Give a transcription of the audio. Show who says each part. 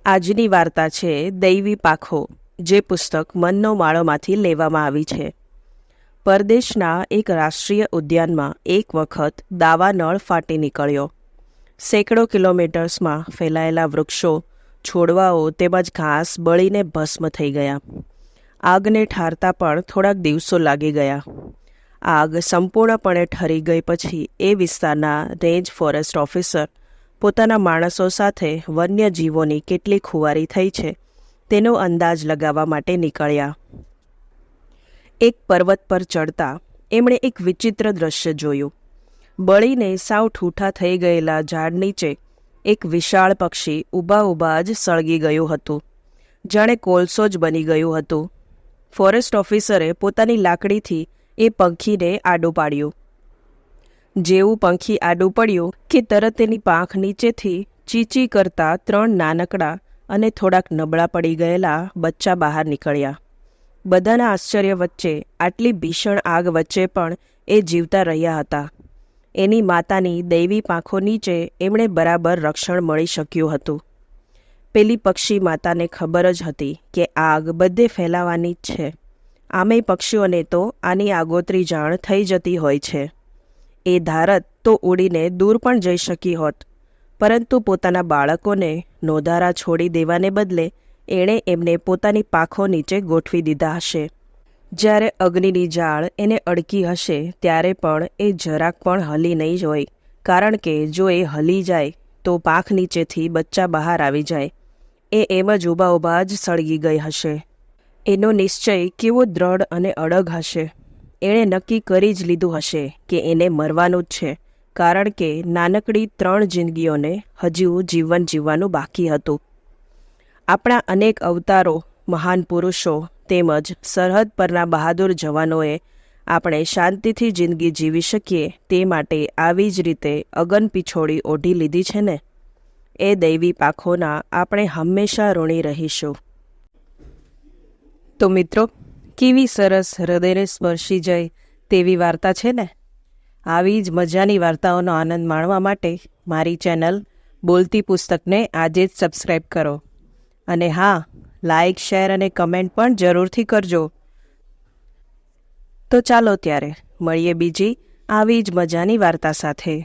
Speaker 1: આજની વાર્તા છે દૈવી પાંખો, જે પુસ્તક મનનો માળોમાંથી લેવામાં આવી છે. પરદેશના એક રાષ્ટ્રીય ઉદ્યાનમાં એક વખત દાવાનળ ફાટી નીકળ્યો. સેંકડો કિલોમીટર્સમાં ફેલાયેલા વૃક્ષો, છોડવાઓ તેમજ ઘાસ બળીને ભસ્મ થઈ ગયા. આગને ઠારતા પણ થોડાક દિવસો લાગી ગયા. આગ સંપૂર્ણપણે ઠરી ગઈ પછી એ વિસ્તારના રેન્જ ફોરેસ્ટ ઓફિસર પોતાના માણસો સાથે વન્યજીવોની કેટલી ખુવારી થઈ છે તેનો અંદાજ લગાવવા માટે નીકળ્યા. એક પર્વત પર ચડતા એમણે એક વિચિત્ર દ્રશ્ય જોયું. બળીને સાવ ઠૂઠા થઈ ગયેલા ઝાડ નીચે એક વિશાળ પક્ષી ઊભા જ સળગી ગયું હતું, જાણે કોલસો જ બની ગયું હતું. ફોરેસ્ટ ઓફિસરે પોતાની લાકડીથી એ પંખીને આડું પાડ્યું. જેવું પંખી આડું પડ્યું કે તરત તેની પાંખ નીચેથી ચીચી કરતા 3 નાનકડા અને થોડાક નબળા પડી ગયેલા બચ્ચા બહાર નીકળ્યા. બધાના આશ્ચર્ય વચ્ચે આટલી ભીષણ આગ વચ્ચે પણ એ જીવતા રહ્યા હતા. એની માતાની દૈવી પાંખો નીચે એમણે બરાબર રક્ષણ મળી શક્યું હતું. પેલી પક્ષી માતાને ખબર જ હતી કે આગ બધે ફેલાવાની જ છે. આમેય પક્ષીઓને તો આની આગોતરી જાણ થઈ જતી હોય છે. એ ધારત તો ઉડીને દૂર પણ જઈ શકી હોત, પરંતુ પોતાના બાળકોને નોધારા છોડી દેવાને બદલે એણે એમને પોતાની પાંખો નીચે ગોઠવી દીધા હશે. જ્યારે અગ્નિની જાળ એને અડકી હશે ત્યારે પણ એ જરાક પણ હલી નહીં હોય, કારણ કે જો એ હલી જાય તો પાંખ નીચેથી બચ્ચા બહાર આવી જાય. એ એમ જ ઊભા જ સળગી ગઈ હશે. એનો નિશ્ચય કેવો દ્રઢ અને અડગ હશે. એણે નક્કી કરી જ લીધું હશે કે એને મરવાનું જ છે, કારણ કે નાનકડી 3 જિંદગીઓને હજુ જીવન જીવવાનું બાકી હતું. આપણા અનેક અવતારો, મહાન પુરુષો તેમજ સરહદ પરના બહાદુર જવાનોએ આપણે શાંતિથી જિંદગી જીવી શકીએ તે માટે આવી જ રીતે અગન પીછોડી ઓઢી લીધી છે ને. એ દૈવી પાંખોના આપણે હંમેશા ઋણી રહીશું. તો મિત્રો, કેવી સરસ હૃદયને સ્પર્શી જાય તેવી વાર્તા છે ને. આવી જ મજાની વાર્તાઓનો આનંદ માણવા માટે મારી ચેનલ બોલતી પુસ્તકને આજે જ સબસ્ક્રાઈબ કરો. અને હા, લાઈક, શેર અને કમેન્ટ પણ જરૂરથી કરજો. તો ચાલો ત્યારે મળીએ બીજી આવી જ મજાની વાર્તા સાથે.